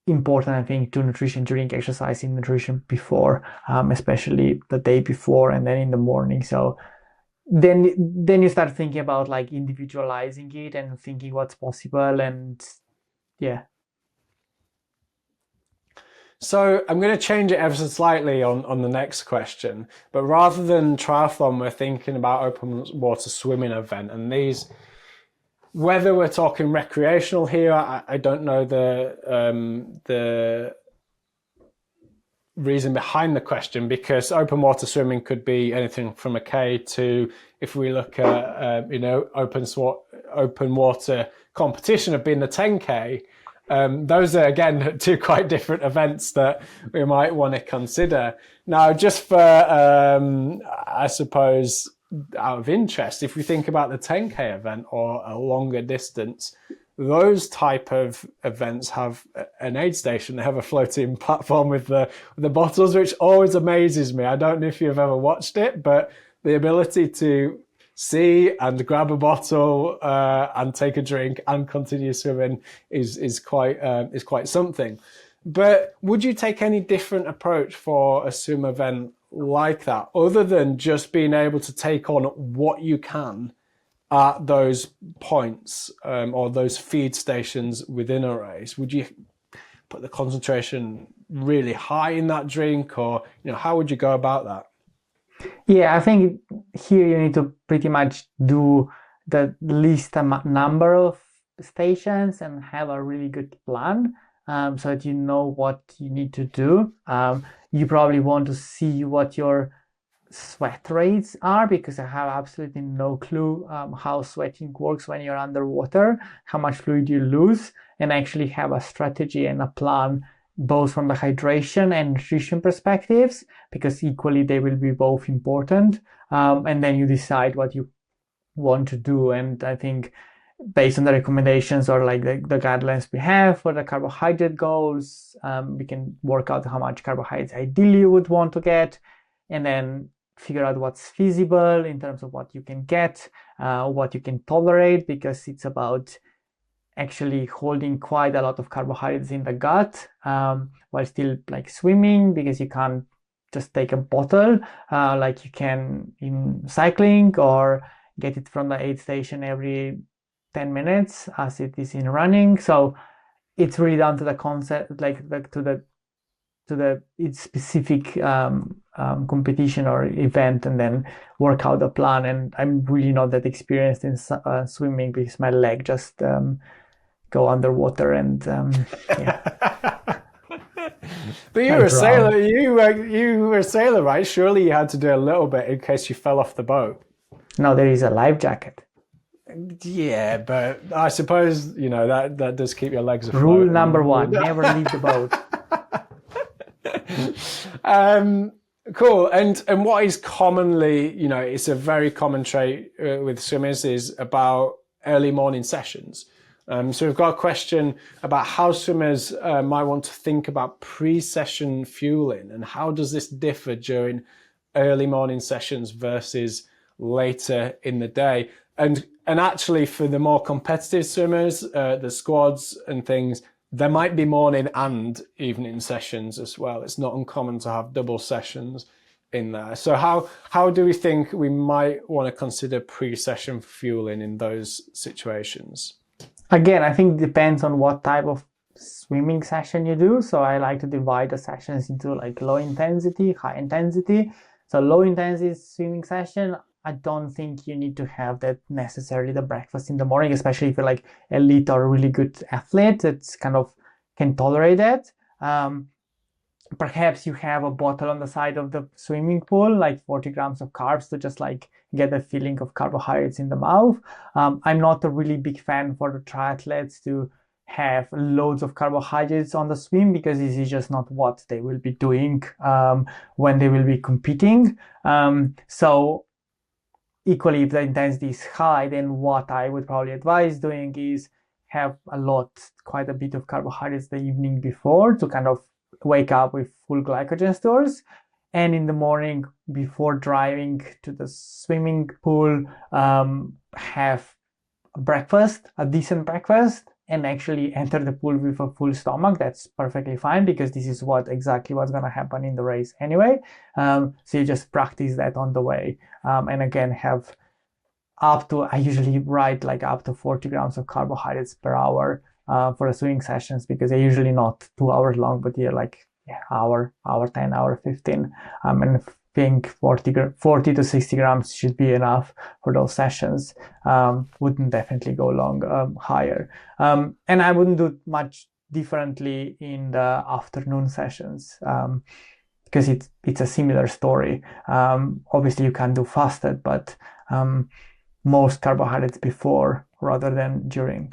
important, I think, to nutrition during exercising, nutrition before, especially the day before and then in the morning. So then you start thinking about individualizing it and thinking what's possible, and So I'm going to change it ever so slightly on the next question, but rather than triathlon, we're thinking about open water swimming event. And these, whether we're talking recreational here, I don't know the reason behind the question, because open water swimming could be anything from a K to, if we look at open water competition of being the 10K. Those are, again, two quite different events that we might want to consider. Now, just for, I suppose, out of interest, if we think about the 10K event or a longer distance, those type of events have an aid station. They have a floating platform with the bottles, which always amazes me. I don't know if you've ever watched it, but the ability to see and grab a bottle and take a drink and continue swimming is quite something. But would you take any different approach for a swim event like that, other than just being able to take on what you can at those points or those feed stations within a race? Would you put the concentration really high in that drink, or how would you go about that? I think here you need to pretty much do the least number of stations and have a really good plan, so that you know what you need to do. You probably want to see what your sweat rates are, because I have absolutely no clue how sweating works when you're underwater, how much fluid you lose, and actually have a strategy and a plan both from the hydration and nutrition perspectives, because equally they will be both important, and then you decide what you want to do. And I think based on the recommendations or the guidelines we have for the carbohydrate goals, we can work out how much carbohydrates ideally you would want to get, and then figure out what's feasible in terms of what you can get, what you can tolerate, because it's about actually holding quite a lot of carbohydrates in the gut while still swimming, because you can't just take a bottle, like you can in cycling, or get it from the aid station every 10 minutes as it is in running. So it's really down to the concept, like to the its specific competition or event, and then work out the plan. And I'm really not that experienced in swimming because my leg just go underwater and yeah. But you were a sailor. You were a sailor, right? Surely you had to do a little bit in case you fell off the boat. No, there is a life jacket. Yeah, but I suppose that does keep your legs afloat. Rule number 1: never leave the boat. Cool. And what is commonly, it's a very common trait with swimmers is about early morning sessions. So we've got a question about how swimmers might want to think about pre-session fueling, and how does this differ during early morning sessions versus later in the day. And actually, for the more competitive swimmers, the squads and things, there might be morning and evening sessions as well. It's not uncommon to have double sessions in there. So how do we think we might want to consider pre-session fueling in those situations? Again, I think it depends on what type of swimming session you do. So I like to divide the sessions into like low intensity, high intensity. So low intensity swimming session, I don't think you need to have that necessarily the breakfast in the morning, especially if you're like elite or really good athlete that's kind of can tolerate that. Perhaps you have a bottle on the side of the swimming pool, like 40 grams of carbs, to just like get the feeling of carbohydrates in the mouth. I'm not a really big fan for the triathletes to have loads of carbohydrates on the swim, because this is just not what they will be doing when they will be competing. So equally, if the intensity is high, then what I would probably advise doing is have quite a bit of carbohydrates the evening before to kind of wake up with full glycogen stores. And in the morning before driving to the swimming pool, have a decent breakfast, and actually enter the pool with a full stomach. That's perfectly fine, because this is exactly what's going to happen in the race anyway. So you just practice that on the way. And again, have I usually write like up to 40 grams of carbohydrates per hour for the swimming sessions, because they're usually not 2 hours long, but they're like hour 10, hour 15. And I think 40 to 60 grams should be enough for those sessions. Wouldn't definitely go higher. And I wouldn't do much differently in the afternoon sessions, because it's a similar story. Obviously you can do fasted, but most carbohydrates before rather than during.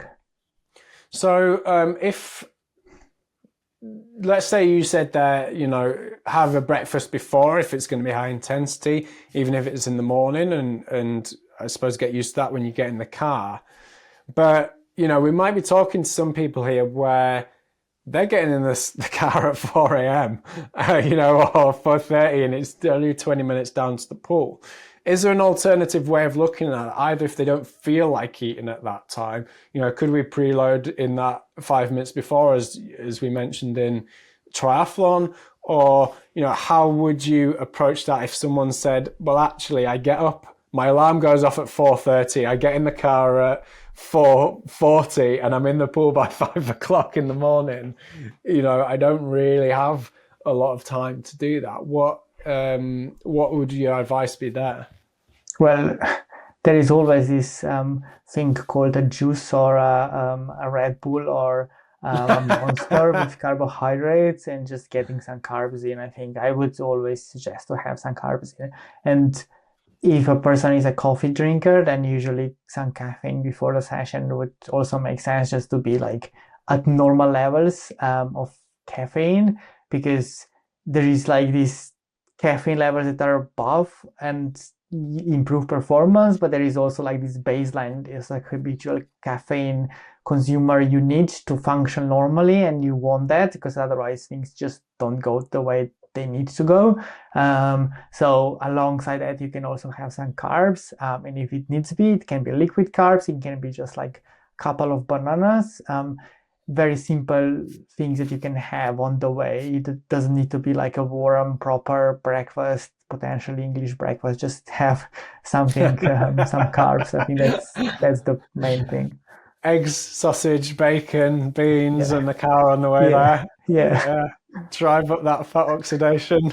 So if, let's say you said that, have a breakfast before if it's going to be high intensity, even if it's in the morning, and I suppose get used to that when you get in the car. But, we might be talking to some people here where they're getting in the car at 4 a.m., or 4:30, and it's only 20 minutes down to the pool. Is there an alternative way of looking at it? Either if they don't feel like eating at that time, could we preload in that 5 minutes before, as we mentioned in triathlon? Or, how would you approach that if someone said, well, actually, I get up, my alarm goes off at 4:30, I get in the car at 4:40, and I'm in the pool by 5 o'clock in the morning. I don't really have a lot of time to do that. What would your advice be there? Well, there is always this thing called a juice, or a Red Bull, or a Monster with carbohydrates, and just getting some carbs in. I think I would always suggest to have some carbs in. And if a person is a coffee drinker, then usually some caffeine before the session would also make sense, just to be like at normal levels of caffeine, because there is like these caffeine levels that are above and improve performance, but there is also like this baseline. It's like habitual caffeine consumer you need to function normally, and you want that, because otherwise things just don't go the way they need to go. So alongside that, you can also have some carbs, and if it needs to be, it can be liquid carbs, it can be just like a couple of bananas. very simple things that you can have on the way. It doesn't need to be like a warm, proper breakfast, potentially English breakfast. Just have something, some carbs. I think that's the main thing. Eggs, sausage, bacon, beans, Yeah. and the car on the way Yeah. there. Yeah. Yeah, drive up that fat oxidation.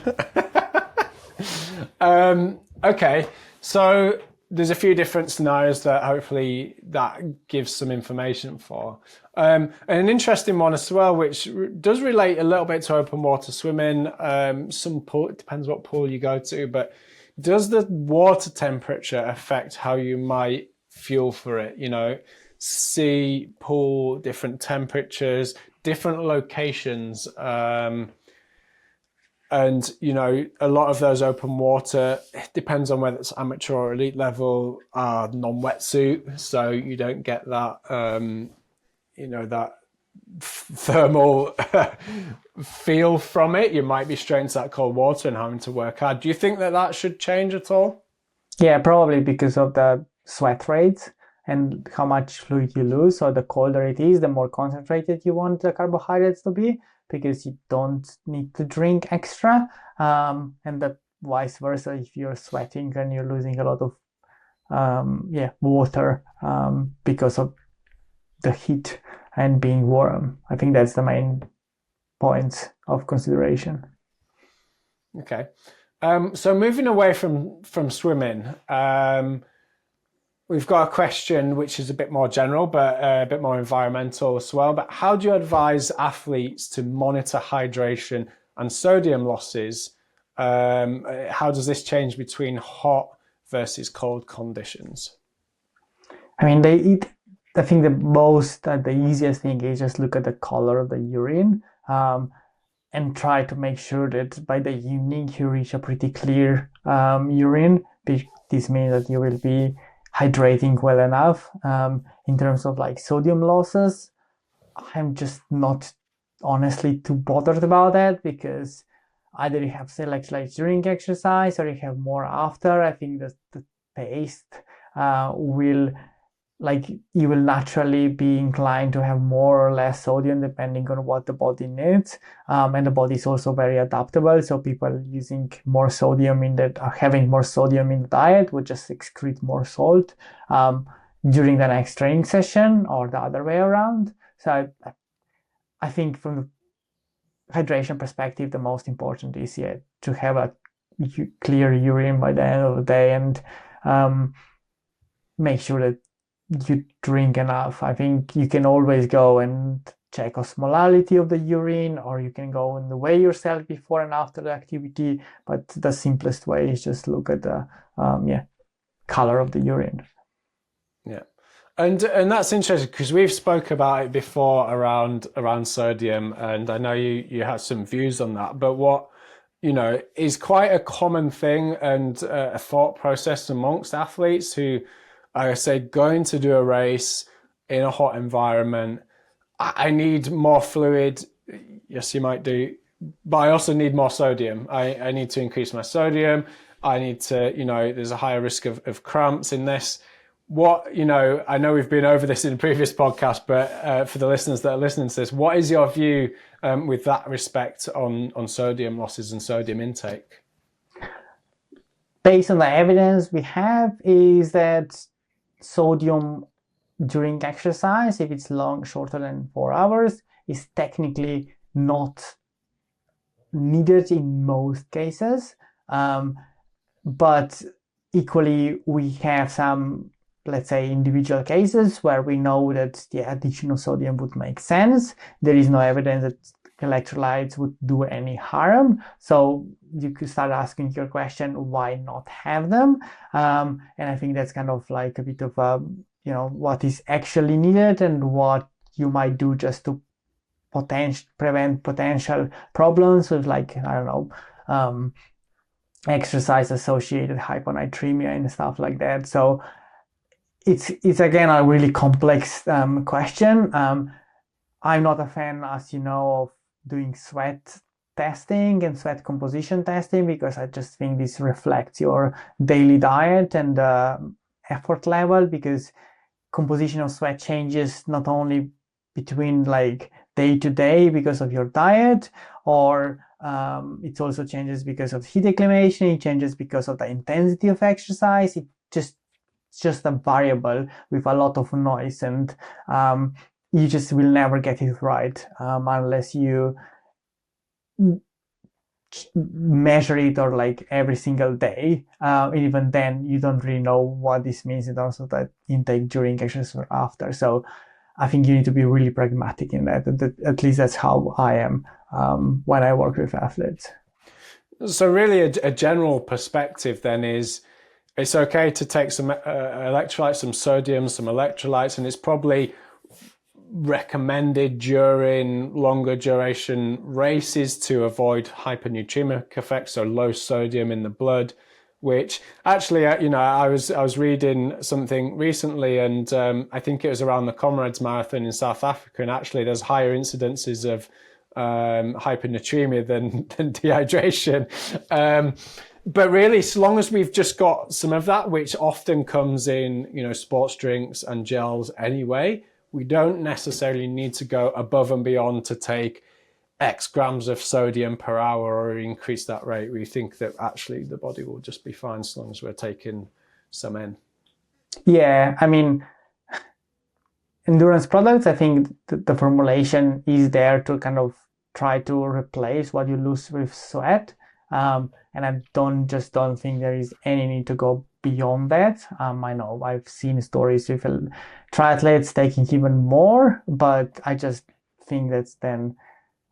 Okay, so there's a few different scenarios that hopefully that gives some information for. And an interesting one as well, which does relate a little bit to open water swimming. Some pool, it depends what pool you go to, but does the water temperature affect how you might fuel for it? You know, sea, pool, different temperatures, different locations. And, you know, a lot of those open water, it depends on whether it's amateur or elite level, are non-wetsuit. So you don't get that, you know, that thermal feel from it. You might be straight into that cold water and having to work hard. Do you think that that should change at all? Yeah, probably because of the sweat rates and how much fluid you lose. So the colder it is, the more concentrated you want the carbohydrates to be, because you don't need to drink extra. And that vice versa, if you're sweating and you're losing a lot of water because of the heat and being warm. I think that's the main points of consideration. Okay. So moving away from swimming, we've got a question which is a bit more general, but a bit more environmental as well. But how do you advise athletes to monitor hydration and sodium losses? How does this change between hot versus cold conditions? I mean, I think the easiest thing is just look at the color of the urine and try to make sure that by the evening you reach a pretty clear urine. This means that you will be hydrating well enough. In terms of like sodium losses, I'm just not honestly too bothered about that, because either you have electrolytes during exercise or you have more after. I think that the taste you will naturally be inclined to have more or less sodium depending on what the body needs. And the body is also very adaptable. So people using more sodium having more sodium in the diet would just excrete more salt during the next training session, or the other way around. So I think from the hydration perspective, the most important is to have a clear urine by the end of the day, and make sure that you drink enough. I think you can always go and check osmolality of the urine, or you can go and weigh yourself before and after the activity. But the simplest way is just look at the color of the urine. Yeah. And that's interesting, because we've spoke about it before around sodium, and I know you have some views on that. But what, you know, is quite a common thing and a thought process amongst athletes who, I say, going to do a race in a hot environment, I need more fluid. Yes, you might do, but I also need more sodium. I need to increase my sodium. I need to, you know, there's a higher risk of cramps in this. What, you know, I know we've been over this in a previous podcast, but for the listeners that are listening to this, what is your view with that respect on sodium losses and sodium intake? Based on the evidence we have, is that sodium during exercise, if it's shorter than 4 hours, is technically not needed in most cases. But equally, we have some, let's say, individual cases where we know that the additional sodium would make sense. There is no evidence that electrolytes would do any harm. So you could start asking your question, why not have them? And I think that's kind of like a bit of what is actually needed and what you might do just to prevent potential problems with, like, I don't know, exercise associated hyponatremia and stuff like that. So it's again a really complex question. I'm not a fan, as you know, of doing sweat testing and sweat composition testing, because I just think this reflects your daily diet and effort level, because composition of sweat changes not only between like day to day because of your diet, or it also changes because of heat acclimation, it changes because of the intensity of exercise. It's just a variable with a lot of noise, and you just will never get it right unless you measure it or like every single day. Even then, you don't really know what this means in terms of that intake during exercise or after. So I think you need to be really pragmatic in that. At least that's how I am when I work with athletes. So really a general perspective then is it's okay to take some electrolytes, some sodium, some electrolytes, and it's probably recommended during longer duration races to avoid hypernatremic effects, so low sodium in the blood, which actually, I was reading something recently, and I think it was around the Comrades Marathon in South Africa, and actually there's higher incidences of hypernatremia than dehydration. But really, so long as we've just got some of that, which often comes in, sports drinks and gels anyway, we don't necessarily need to go above and beyond to take X grams of sodium per hour or increase that rate. We think that actually the body will just be fine as long as we're taking some in. Yeah, I mean, endurance products, I think the formulation is there to kind of try to replace what you lose with sweat. And I don't think there is any need to go beyond that. I know I've seen stories with triathletes taking even more, but I just think that's then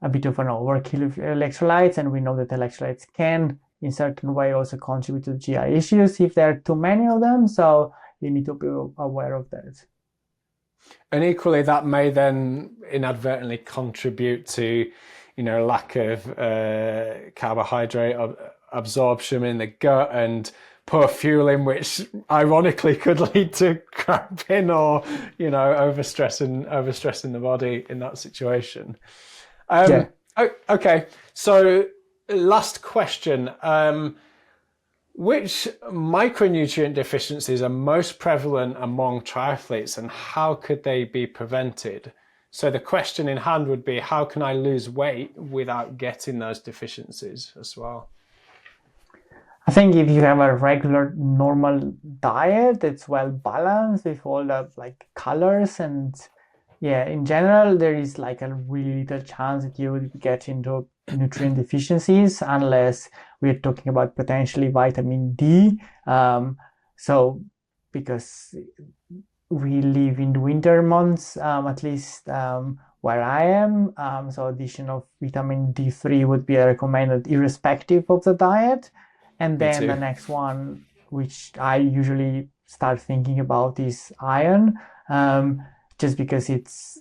a bit of an overkill of electrolytes, and we know that electrolytes can, in certain way, also contribute to GI issues if there are too many of them. So you need to be aware of that. And equally, that may then inadvertently contribute to, lack of carbohydrate absorption in the gut and poor fueling, which ironically could lead to cramping or, overstressing the body in that situation. Yeah. Okay. So last question. Which micronutrient deficiencies are most prevalent among triathletes, and how could they be prevented? So the question in hand would be, how can I lose weight without getting those deficiencies as well? I think if you have a regular normal diet, it's well balanced with all the like colors, and in general, there is like a really little chance that you would get into nutrient deficiencies unless we're talking about potentially vitamin D. So because we live in the winter months, at least where I am, so addition of vitamin D3 would be recommended irrespective of the diet. And then the next one, which I usually start thinking about, is iron, just because it's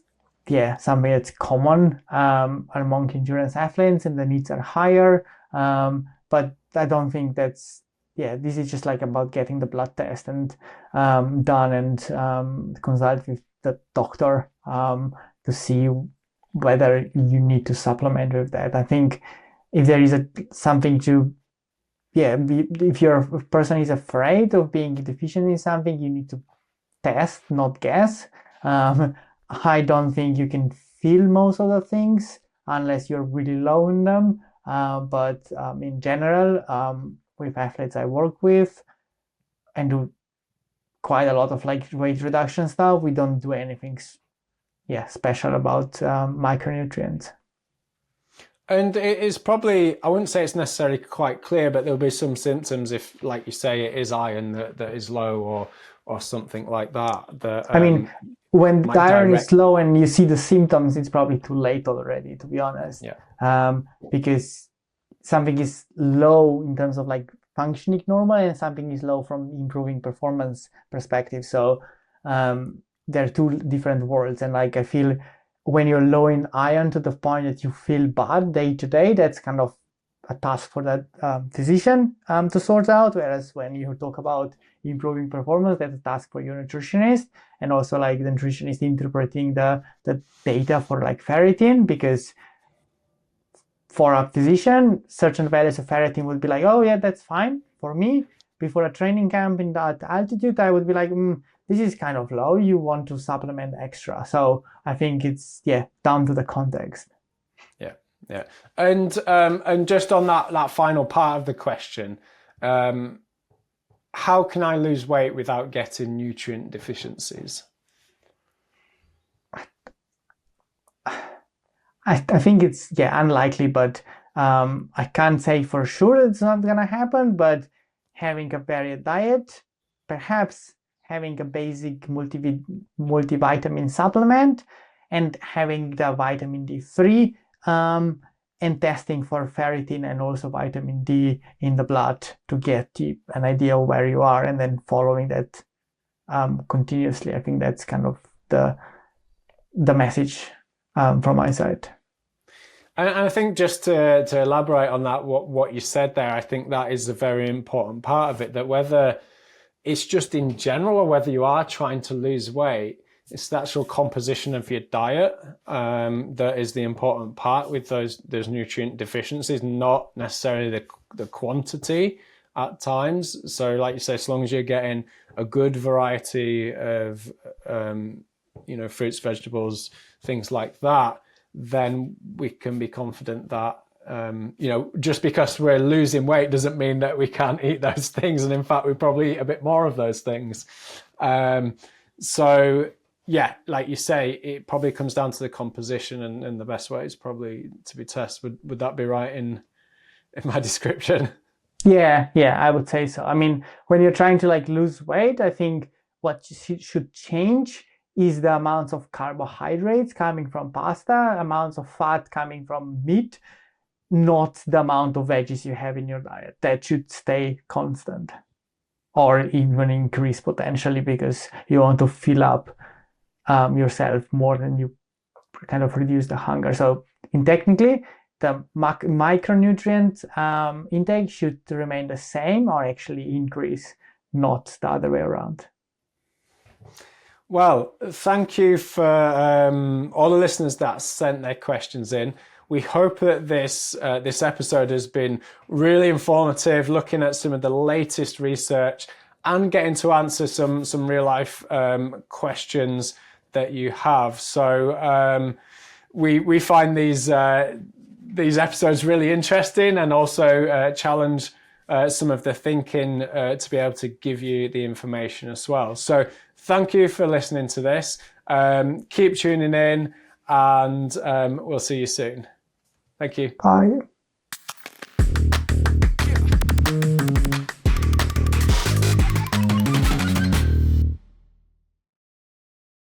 something that's common among endurance athletes and the needs are higher. But I don't think that's this is just like about getting the blood test and done and consult with the doctor to see whether you need to supplement with that. I think if there is something to if your person is afraid of being deficient in something, you need to test, not guess. I don't think you can feel most of the things unless you're really low in them. But in general, with athletes I work with and do quite a lot of like weight reduction stuff, we don't do anything special about micronutrients. And it is probably, I wouldn't say it's necessarily quite clear, but there'll be some symptoms if, like you say, it is iron that is low or something like that. I mean, when the iron is low and you see the symptoms, it's probably too late already, to be honest. Yeah. Because something is low in terms of like functioning normal and something is low from improving performance perspective. So there are two different worlds. And like, I feel when you're low in iron to the point that you feel bad day to day, that's kind of a task for that physician to sort out. Whereas when you talk about improving performance, that's a task for your nutritionist, and also like the nutritionist interpreting the data for like ferritin, because for a physician, certain values of ferritin would be like, oh yeah, that's fine for me. Before a training camp in that altitude, I would be like, this is kind of low, you want to supplement extra. So I think it's down to the context. Yeah. And just on that final part of the question, how can I lose weight without getting nutrient deficiencies? I think it's unlikely, but I can't say for sure it's not gonna happen. But having a varied diet, perhaps having a basic multivitamin supplement, and having the vitamin D3, and testing for ferritin and also vitamin D in the blood to get an idea of where you are, and then following that continuously. I think that's kind of the message from my side. And I think just to elaborate on that, what you said there, I think that is a very important part of it, that whether it's just in general or whether you are trying to lose weight, it's the actual composition of your diet that is the important part with those nutrient deficiencies, not necessarily the quantity at times. So like you say, as long as you're getting a good variety of fruits, vegetables, things like that, then we can be confident that just because we're losing weight doesn't mean that we can't eat those things, and in fact we probably eat a bit more of those things. So yeah, like you say, it probably comes down to the composition, and the best way is probably to be tested. Would that be right in my description? Yeah, I would say so. I mean, when you're trying to lose weight, I think what should change is the amounts of carbohydrates coming from pasta, amounts of fat coming from meat, not the amount of veggies you have in your diet. That should stay constant, or even increase potentially, because you want to fill up yourself more than you kind of reduce the hunger. So technically, the micronutrient intake should remain the same or actually increase, not the other way around. Well, thank you for all the listeners that sent their questions in. We hope that this episode has been really informative, looking at some of the latest research and getting to answer some real life questions that you have. So we find these episodes really interesting, and also challenge some of the thinking to be able to give you the information as well. So thank you for listening to this. Keep tuning in, and we'll see you soon. Thank you. Bye.